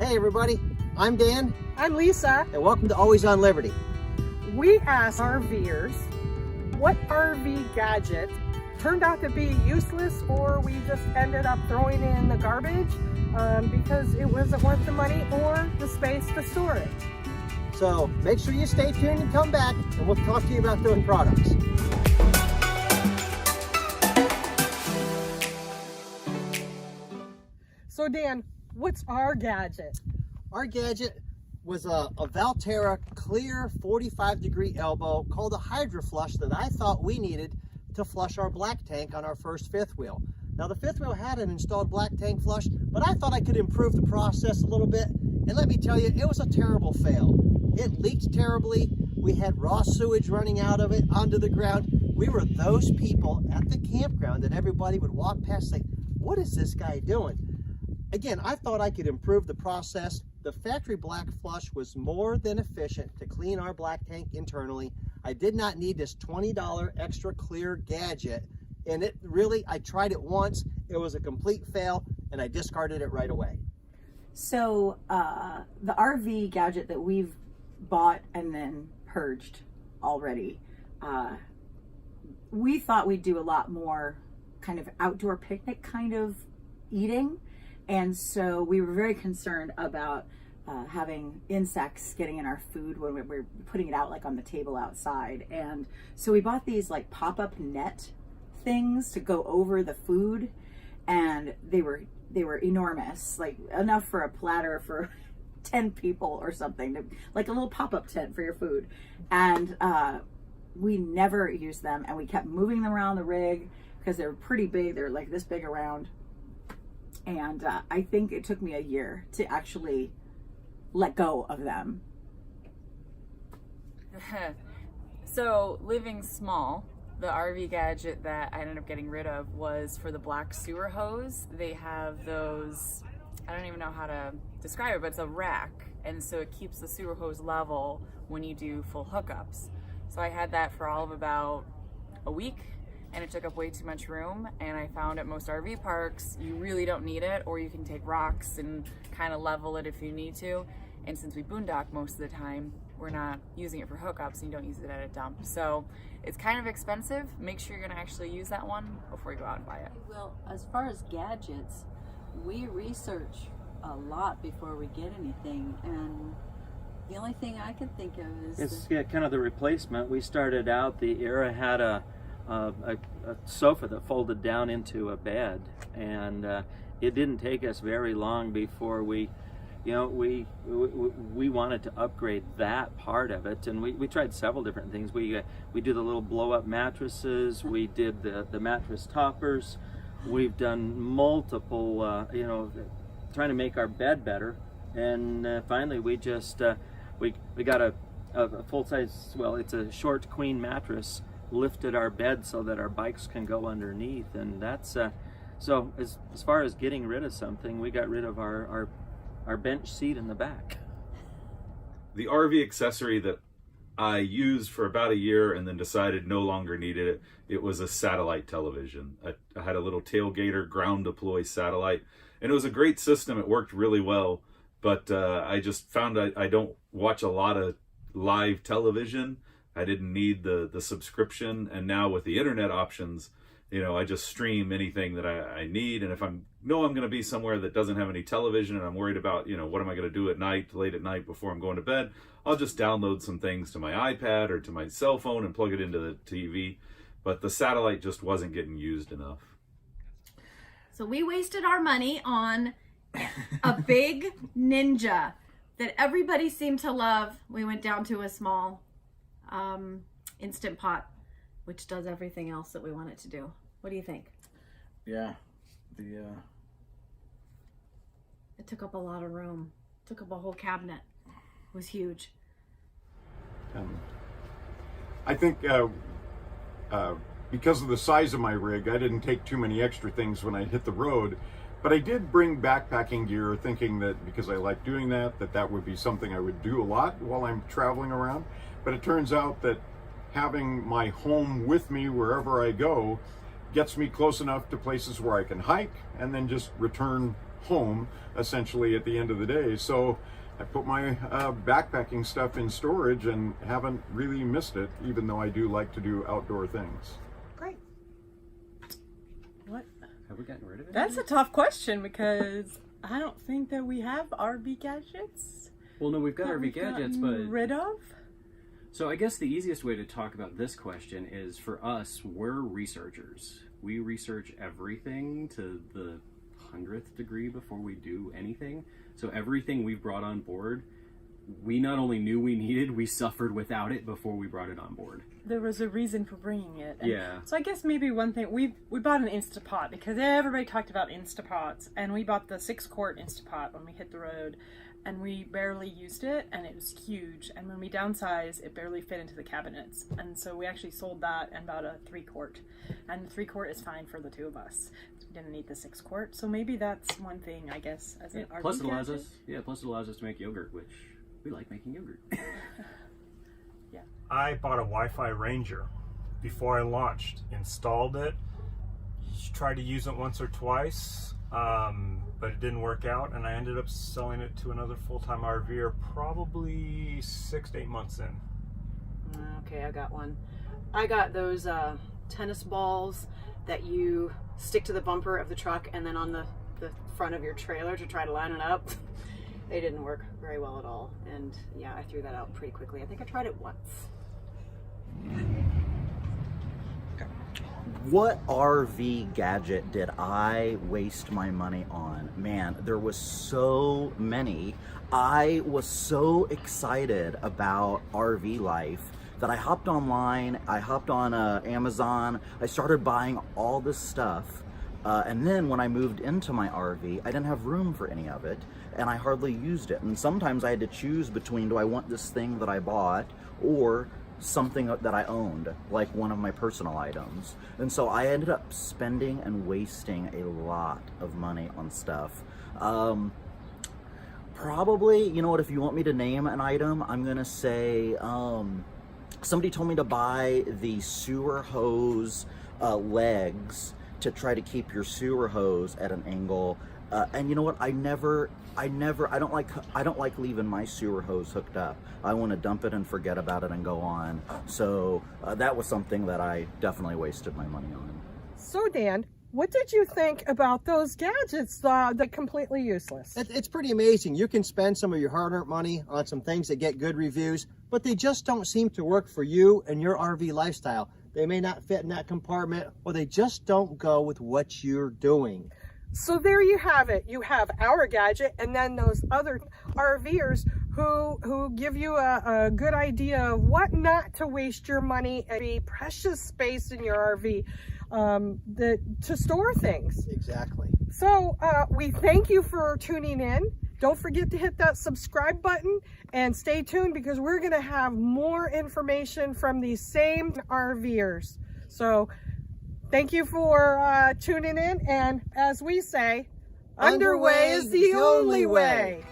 Hey everybody, I'm Dan. I'm Lisa. And welcome to Always on Liberty. We asked RVers what RV gadget turned out to be useless or we just ended up throwing it in the garbage because it wasn't worth the money or the space to store it. So make sure you stay tuned and come back and we'll talk to you about those products. So Dan, what's our gadget? Our gadget was a Valterra clear 45-degree elbow called a Hydro Flush that I thought we needed to flush our black tank on our first fifth wheel. Now the fifth wheel had an installed black tank flush, but I thought I could improve the process a little bit. And let me tell you, it was a terrible fail. It leaked terribly. We had raw sewage running out of it onto the ground. We were those people at the campground that everybody would walk past saying, what is this guy doing? Again, I thought I could improve the process. The factory black flush was more than efficient to clean our black tank internally. I did not need this $20 extra clear gadget. And it really, I tried it once, it was a complete fail, and I discarded it right away. So the RV gadget that we've bought and then purged already, we thought we'd do a lot more kind of outdoor picnic kind of eating. And so we were very concerned about having insects getting in our food when we were putting it out like on the table outside. And so we bought these like pop-up net things to go over the food, and they were enormous, like enough for a platter for 10 people or something, like a little pop-up tent for your food. And we never used them, and we kept moving them around the rig because they were pretty big. They're like this big around. And I think it took me a year to actually let go of them. So living small, the RV gadget that I ended up getting rid of was for the black sewer hose. They have those, I don't even know how to describe it, but it's a rack. And so it keeps the sewer hose level when you do full hookups. So I had that for all of about a week, and it took up way too much room. And I found at most RV parks, you really don't need it, or you can take rocks and kind of level it if you need to. And since we boondock most of the time, we're not using it for hookups, and you don't use it at a dump. So it's kind of expensive. Make sure you're gonna actually use that one before you go out and buy it. Well, as far as gadgets, we research a lot before we get anything, and the only thing I can think of is it's kind of the replacement. We started out, the era had a sofa that folded down into a bed, and it didn't take us very long before we wanted to upgrade that part of it, and we tried several different things. We do the little blow-up mattresses. We did the mattress toppers. We've done multiple, trying to make our bed better, and finally we just we got a full-size, well, it's a short queen mattress, lifted our bed so that our bikes can go underneath, and that's so as far as getting rid of something, we got rid of our bench seat in the back. The RV accessory that I used for about a year and then decided no longer needed it, it was a satellite television. I had a little tailgater ground deploy satellite, and it was a great system. It worked really well, but I just found I don't watch a lot of live television. I didn't need the subscription, and now with the internet options, I just stream anything that I need. And if I'm going to be somewhere that doesn't have any television and I'm worried about, what am I going to do at night, late at night before I'm going to bed, I'll just download some things to my iPad or to my cell phone and plug it into the TV. But the satellite just wasn't getting used enough. So we wasted our money on a big Ninja that everybody seemed to love. We went down to a small Instant Pot, which does everything else that we want it to do. What do you think? Yeah, it took up a lot of room. It took up a whole cabinet. It was huge. I think because of the size of my rig, I didn't take too many extra things when I hit the road, but I did bring backpacking gear, thinking that because I like doing that would be something I would do a lot while I'm traveling around. But it turns out that having my home with me wherever I go gets me close enough to places where I can hike and then just return home essentially at the end of the day. So I put my backpacking stuff in storage and haven't really missed it, even though I do like to do outdoor things. Great. What? Have we gotten rid of it? That's a tough question because I don't think that we have RV gadgets. Well, no, we've got that RV we've gadgets, gotten but rid of. so I guess the easiest way to talk about this question is for us, we're researchers. We research everything to the 100th degree before we do anything. So everything we've brought on board, we not only knew we needed, we suffered without it before we brought it on board. There was a reason for bringing it. And Yeah. so I guess maybe one thing, we bought an Instapot because everybody talked about Instapots, and we bought the 6-quart Instapot when we hit the road, and we barely used it, and it was huge. And when we downsized, it barely fit into the cabinets. And so we actually sold that and bought a 3-quart. And the 3-quart is fine for the 2 of us. We didn't need the 6-quart. So maybe that's one thing, I guess, as an RV Plus it allows gadget. us, plus it allows us to make yogurt, which we like making yogurt. I bought a Wi-Fi Ranger before I launched, installed it, tried to use it once or twice, but it didn't work out, and I ended up selling it to another full-time RVer probably 6 to 8 months in. Okay, I got one. I got those tennis balls that you stick to the bumper of the truck and then on the front of your trailer to try to line it up. They didn't work very well at all, and yeah, I threw that out pretty quickly. I think I tried it once. What RV gadget did I waste my money on? Man, there was so many. I was so excited about RV life that I hopped online, I hopped on Amazon, I started buying all this stuff. And then when I moved into my RV, I didn't have room for any of it, and I hardly used it. And sometimes I had to choose between, do I want this thing that I bought or something that I owned, like one of my personal items. And so I ended up spending and wasting a lot of money on stuff. Probably, you know what, if you want me to name an item, I'm gonna say, somebody told me to buy the sewer hose legs to try to keep your sewer hose at an angle. And you know what, I don't like leaving my sewer hose hooked up. I want to dump it and forget about it and go on. So that was something that I definitely wasted my money on. So Dan, what did you think about those gadgets that are completely useless? It's pretty amazing. You can spend some of your hard-earned money on some things that get good reviews, but they just don't seem to work for you and your RV lifestyle. They may not fit in that compartment, or they just don't go with what you're doing. So there you have it. You have our gadget and then those other RVers who give you a good idea of what not to waste your money and be precious space in your RV to store things. Exactly. So we thank you for tuning in. Don't forget to hit that subscribe button and stay tuned because we're going to have more information from these same RVers. So thank you for tuning in, and as we say, underway is the only way.